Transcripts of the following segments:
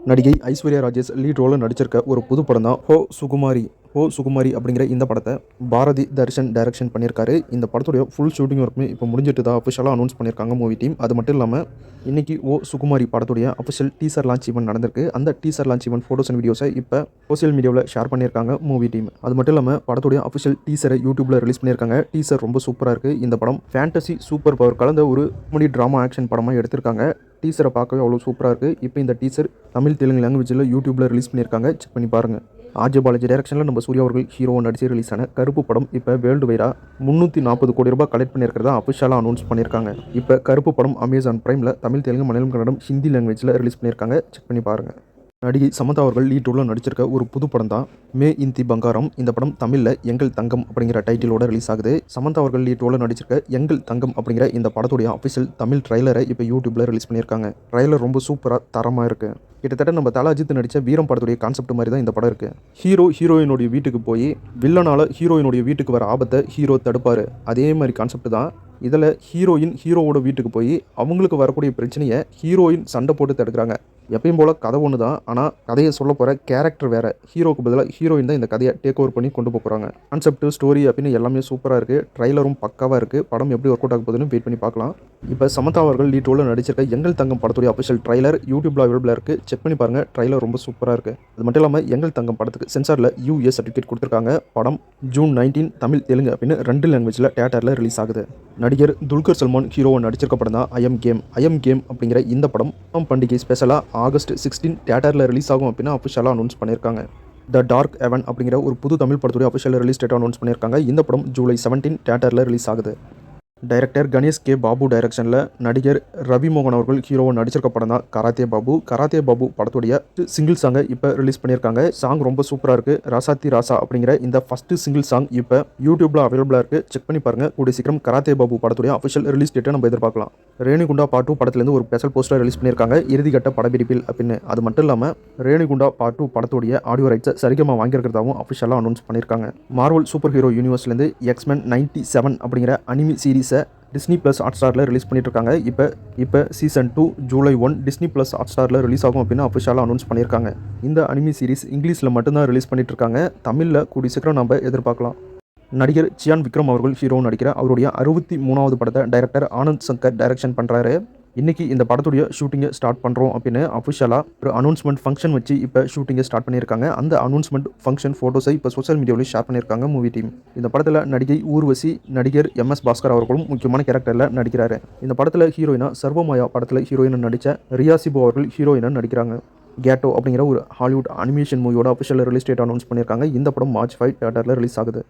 நடிகை ஐஸ்வர்யா ராஜேஷ் லீட் ரோலில் நடிச்சிருக்க ஒரு புது படம் தான் ஹோ சுகுமாரி அப்படிங்கிற இந்த படத்தை பாரதி தர்ஷன் டைரக்ஷன் பண்ணியிருக்காரு. இந்த படத்துடைய ஃபுல் ஷூட்டிங் ஒர்க்குமே இப்போ முடிஞ்சிட்டு தான் அஃபிஷியலாக அனௌன்ஸ் பண்ணியிருக்காங்க மூவி டீம். அது மட்டும் இல்லாமல் இன்றைக்கி சுகுமாரி படத்துடைய அஃபிஷியல் டீசர் லான்ச் ஈவெண்ட் நடந்திருக்கு. அந்த teaser launch event photos and வீடியோஸை இப்போ சோஷியல் மீடியாவில் ஷேர் பண்ணியிருக்காங்க மூவி டீம். அது மட்டும் இல்லாமல் படத்துடைய அஃபிஷியல் டீசரை யூடியூப்பில் ரிலீஸ் பண்ணியிருக்காங்க. டீசர் ரொம்ப சூப்பராக இருக்குது. இந்த படம் ஃபேண்டசி சூப்பர் பவர் கலந்த ஒரு காமெடி ட்ராமா ஆக்ஷன் படமாக எடுத்திருக்காங்க. டீசரை பார்க்கவே அவ்வளோ சூப்பராக இருக்குது. இப்போ இந்த டீசர் தமிழ் தெலுங்கு லாங்குவேஜில் யூடியூப்பில் ரிலீஸ் பண்ணியிருக்காங்க. செக் பண்ணி பாருங்கள். ஆர்ஜே பாலாஜி டைரக்ஷனில் நம்ம சூர்யா அவர்கள் ஹீரோவை நடிச்சு ரிலீஸ் ஆன கருப்பு படம் இப்போ வேர்ல்டு வைடாக 340 கோடி ரூபாய் கலெக்ட் பண்ணியிருக்கிறதா அஃபிஷியலாக அனௌன்ஸ் பண்ணியிருக்காங்க. இப்போ கருப்பு படம் அமேசான் பிரைமில் தமிழ் தெலுங்கு மலையாளம் கன்னடம் ஹிந்தி லாங்குவேஜில் ரிலீஸ் பண்ணியிருக்காங்க. செக் பண்ணி பாருங்கள். நடிகை சமந்தா அவர்கள் லீட் ரோலில் நடிச்சிருக்க ஒரு புது படம் தான் மே இந்தி பங்காரம். இந்த படம் தமிழில் எங்கள் தங்கம் அப்படிங்கிற டைட்டிலோட ரிலீஸ் ஆகுது. சமந்தா அவர்கள் லீட் ரோலில் நடிச்சிருக்க எங்கள் தங்கம் அப்படிங்கிற இந்த படத்துடைய அஃபிஷியல் தமிழ் ட்ரைலரை இப்போ யூடியூப்பில் ரிலீஸ் பண்ணியிருக்காங்க. ட்ரைலர் ரொம்ப சூப்பராக தரமாக இருக்குது. கிட்டத்தட்ட நம்ம தல அஜித் நடித்த வீரம் படத்துடைய கான்செப்ட் மாதிரி தான் இந்த படம் இருக்குது. ஹீரோயினுடைய வீட்டுக்கு போய் வில்லனால் ஹீரோயினுடைய வீட்டுக்கு வர ஆபத்தை ஹீரோ தடுப்பார். அதே மாதிரி கான்செப்ட் தான் இதில். ஹீரோவோட வீட்டுக்கு போய் அவங்களுக்கு வரக்கூடிய பிரச்சனையை ஹீரோயின் சண்டை போட்டு தடுக்கிறாங்க. எப்பயும் போல் கதை ஒன்று தான், ஆனால் கதையை சொல்ல போகிற கேரக்டர் வேறு. ஹீரோக்கு பதிலாக ஹீரோயின் தான் இந்த கதையை டேக் ஓவர் பண்ணி கொண்டு போகிறாங்க. கான்செப்ட் ஸ்டோரி அப்படின்னு எல்லாமே சூப்பராக இருக்குது. ட்ரைலரும் பக்காவாக இருக்குது. படம் எப்படி ஒர்க் அவுட் ஆக போகுதுன்னு வெயிட் பண்ணி பார்க்கலாம். இப்போ சமந்தா அவர்கள் லீட் ரோலில் நடிச்சிருக்க எங்கள் தங்கம் படத்துடைய அஃபிஷியல் ட்ரைலர் யூடியூப்பில் அவைலபிளாக இருக்குது. செக் பண்ணி பாருங்கள். ட்ரைலர் ரொம்ப சூப்பராக இருக்குது. அது மட்டும் இல்லாமல் எங்கள் தங்கம் படத்துக்கு சென்சாரில் US சர்டிஃபிகேட் கொடுத்துருக்காங்க. படம் ஜூன் 19 தமிழ் தெலுங்கு அப்படின்னு 2 லாங்குவேஜில் தியேட்டரில் ரிலீஸ் ஆகுது. நடிகர் துல்கர் சல்மான் ஹீரோவை நடிச்சிருக்க படம் தான் ஐ எம் கேம் அப்படிங்கிற இந்த படம் பண்டிகை ஸ்பெஷலாக ஆகஸ்ட் 16 தியேட்டரில் ரிலீஸ் ஆகும் அப்படின்னு அஃபிஷியலாக அனௌன்ஸ் பண்ணியிருக்காங்க. த டார்க் ஹெவன் அப்படிங்கிற ஒரு புது தமிழ் படத்துடைய அஃபிஷியல் ரிலீஸ் டேட் அனௌன்ஸ் பண்ணியிருக்காங்க. இந்த படம் ஜூலை 17 தியேட்டரில் ரிலீஸ் ஆகுது. டைரக்டர் கணேஷ் கே பாபு டைரக்ஷனில் நடிகர் ரவி மோகன் அவர்கள் ஹீரோவை நடிச்சிருக்க படம் தான் கராத்தே பாபு படத்துடைய சிங்கிள் சாங்கை இப்போ ரிலீஸ் பண்ணியிருக்காங்க. சாங் ரொம்ப சூப்பராக இருக்குது. ராசாத்தி ராசா அப்படிங்கிற இந்த ஃபஸ்ட்டு சிங்கிள் சாங் இப்போ யூடியூப்பில் அவைலபிளாக இருக்குது. செக் பண்ணி பாருங்கள். கூடிய சீக்கிரம் கராத்தே பாபு படத்துடைய அஃபிஷியல் ரிலீஸ் டேட்டை நம்ம எதிர்பார்க்கலாம். ரேணிகுண்டா பார்ட் 2 படத்துலேருந்து ஒரு ஸ்பெஷல் போஸ்டர் ரிலீஸ் பண்ணியிருக்காங்க. இறுதிக்கட்ட படப்பிடிப்பில் அப்படின்னு. அது மட்டும் இல்லாமல் ரேணிகுண்டா பார்ட் 2 படத்துடைய ஆடியோ ரைட்ஸை சரிகமாக வாங்கியிருக்கிறதாகவும் அஃபிஷியலாக அனௌன்ஸ் பண்ணியிருக்காங்க. மார்வல் சூப்பர் ஹீரோ யூனிவர்ஸ்லேருந்து எக்ஸ்மென் 97 அப்படிங்கிற அனிமி சீரிஸை டிஸ்னி ப்ளஸ் ஹாட்ஸ்டாரில் ரிலீஸ் பண்ணிட்டு இருக்காங்க. இப்போ சீசன் 2 ஜூலை 1 டிஸ்னி ப்ளஸ் ஹாட்ஸ்டாரில் ரிலீஸ் ஆகும் அப்படின்னு அஃபிஷியலாக அனௌன்ஸ் பண்ணியிருக்காங்க. இந்த அனிமி சீரிஸ் இங்கிலீஷில் மட்டும்தான் ரிலீஸ் பண்ணிட்டு இருக்காங்க. தமிழில் கூடிய சீக்கிரம் நம்ம எதிர்பார்க்கலாம். நடிகர் சியான் விக்ரம் அவர்கள் ஹீரோ நடிக்கிற அவருடைய 63வது படத்தை டைரக்டர் ஆனந்த் சங்கர் டைரக்ஷன் பண்ணுறாரு. இன்றைக்கி இந்த படத்துடைய ஷூட்டிங்கை ஸ்டார்ட் பண்ணுறோம் அப்படின்னு அஃபிஷியலாக ஒரு அனௌன்ஸ்மெண்ட் ஃபங்க்ஷன் வச்சு இப்போ ஷூட்டிங்கை ஸ்டார்ட் பண்ணியிருக்காங்க. அந்த அனௌன்ஸ்மெண்ட் ஃபங்க்ஷன் ஃபோட்டோஸை இப்போ சோஷியல் மீடியாவில் ஷேர் பண்ணியிருக்காங்க மூவி டீம். இந்த படத்தில் நடிகை ஊர்வசி, நடிகர் MS பாஸ்கர் அவர்களும் முக்கியமான கேரக்டரில் நடிக்கிறாரு. இந்த படத்தில் ஹீரோயினா சர்வமாயா படத்தில் ஹீரோயினை நடித்த ரியா சிபு அவர்கள் ஹீரோயினை நடிக்கிறாங்க. கேட்டோ அப்படிங்கிற ஒரு ஹாலிவுட் அனிமேஷன் மூவியோட அஃபிஷியல் ரிலீஸ் டேட் அனௌன்ஸ் பண்ணியிருக்காங்க. இந்த படம் மார்ச் 5 தியேட்டரில் ரிலீஸ் ஆகுது.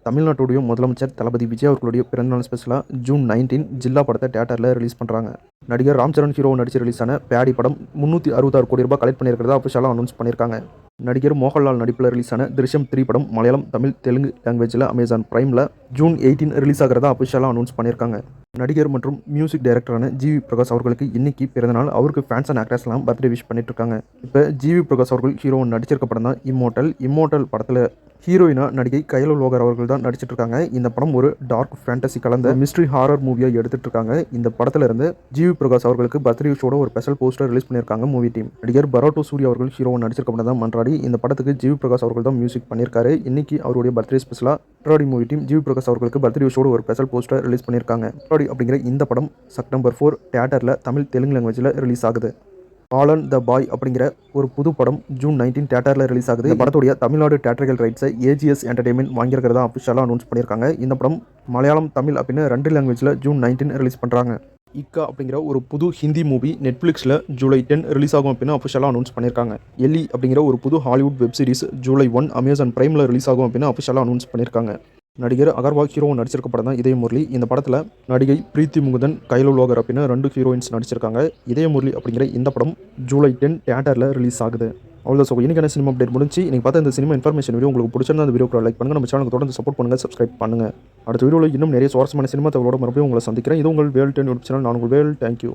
தமிழ்நாட்டுடைய முதலமைச்சர் தளபதி விஜய் அவர்களுடைய பிறந்தநாள் ஸ்பெஷலாக ஜூன் 19 ஜில்லா படத்தை தியேட்டரில் ரிலீஸ் பண்ணுறாங்க. நடிகர் ராம் சரண் ஹீரோ நடிச்சு ரிலீஸ் ஆன பேடி படம் 366 கோடி ரூபாய் கலெக்ட் பண்ணியிருக்கிறதா அஃபிஷியலாக அனௌன்ஸ் பண்ணியிருக்காங்க. நடிகர் மோகன்லால் நடிப்பில் ரிலீஸ் ஆன திருஷ்யம் 3 படம் மலையாளம் தமிழ் தெலுங்கு லாங்குவேஜில் அமேசான் பிரைமில் ஜூன் 18 ரிலீஸ் ஆகிறதா அஃபிஷியலாக அனௌன்ஸ் பண்ணியிருக்காங்க. நடிகர் மற்றும் மியூசிக் டைரக்டரான ஜிவி பிரகாஷ் அவர்களுக்கு இன்னைக்கு பிறந்தநாள். அவருக்கு ஃபேன்ஸ் அண்ட் ஆக்டர்ஸ்லாம் பர்த்டே விஷ் பண்ணிட்டு இருக்காங்க. இப்போ ஜிவி பிரகாஷ் அவர்கள் ஹீரோ நடிச்சிருக்க படம் தான் இம்மோர்டல் படத்தில் ஹீரோயினா நடிகை கயலு லோகர் அவர்கள் தான் நடிச்சிட்டு இருக்காங்க. இந்த படம் ஒரு டார்க் ஃபேண்டசி கலந்த மிஸ்ட்ரி ஹாரர் மூவியாக எடுத்துட்டு இருக்காங்க. இந்த படத்துல இருந்து ஜிவி பிரகாஷ் அவர்களுக்கு பர்த்டே விஷோட ஒரு ஸ்பெஷல் போஸ்டர் ரிலீஸ் பண்ணியிருக்காங்க மூவி டீம். நடிகர் பரோட்டோ சூர்யா அவர்கள் ஹீரோவை நடிச்சிருக்க படம் தான் மன்றாடி. இந்த படத்துக்கு ஜிவி பிரகாஷ் அவர்கள் தான் மியூசிக் பண்ணியிருக்காரு. இன்னைக்கு அவருடைய பர்த்டே ஸ்பெஷலாக மன்றாடி மூவி டீம் ஜிவி பிரகாஷ் அவர்களுக்கு பர்த்டே விஷோட ஒரு ஸ்பெஷல் போஸ்டர் ரிலீஸ் பண்ணியிருக்காங்க. மன்றாடி அப்படிங்கிற இந்த படம் செப்டம்பர் 4 தியேட்டரில் தமிழ் தெலுங்கு லாங்குவேஜில் ரிலீஸ் ஆகுது. பாலன் த பாய் அப்படிங்கிற ஒரு புது படம் ஜூன் 19 தியேட்டரில் ரிலீஸ் ஆகுது. இந்த படத்துடைய தமிழ்நாடு தியேட்டர்கள் ரைட்ஸை AGS என்டர்டைன்மெண்ட் வாங்கியிருக்கிறதா அஃபிஷியலாக அனௌன்ஸ் பண்ணியிருக்காங்க. இந்த படம் மலையாளம் தமிழ் அப்படின்னு 2 லாங்குவேஜில் ஜூன் 19 ரிலீஸ் பண்ணுறாங்க. இக்கா அப்படிங்கிற ஒரு புது ஹிந்தி மூவி நெட்ஃப்ளிக்ஸில் ஜூலை 10 ரிலீஸ் ஆகும் அப்படின்னு அஃபிஷியலாக அனௌன்ஸ் பண்ணியிருக்காங்க. எல்லி அப்படிங்கிற ஒரு புது Hollywood web series July 1 Amazon பிரைமில் ரிலீஸ் ஆகும் அப்படின்னு அஃபிஷியலாக அனௌன்ஸ் பண்ணியிருக்காங்க. நடிகர் அகர்வால் ஹீரோ நடிச்சிருக்க படம் தான் இதய முரளி. இந்த படத்தில் நடிகை பிரீத்தி முகுதன், கைலு லோகர் அப்படின்னு 2 ஹீரோயின்ஸ் நடிச்சிருக்காங்க. இதய முரளி அப்படிங்கிற இந்த படம் ஜூலை 10 தியேட்டரில் ரிலீஸ் ஆகுது. அவ்வளோ ஸோ இன்னைக்கான சினிமா அப்டேட் முடிஞ்சு. நீங்கள் பார்த்த இந்த சினிமா இன்ஃபர்மேஷன் வீடியோ உங்களுக்கு பிடிச்சிருந்தா அந்த வீடியோக்கு லைக் பண்ணுங்கள். நம்ம சேனலுக்கு தொடர்ந்து சப்போர்ட் பண்ணுங்கள், சப்ஸ்கிரைப் பண்ணுங்கள். அடுத்த வீடியோவில் இன்னும் நிறைய சுவாரஸ்யமான சினிமா தகவலோட மறுபடியும் உங்களை சந்திக்கிறேன். இது உங்கள் வேல் 10 யூடியூப் சேனல். நான் உங்கள் வேல். தேங்க்யூ.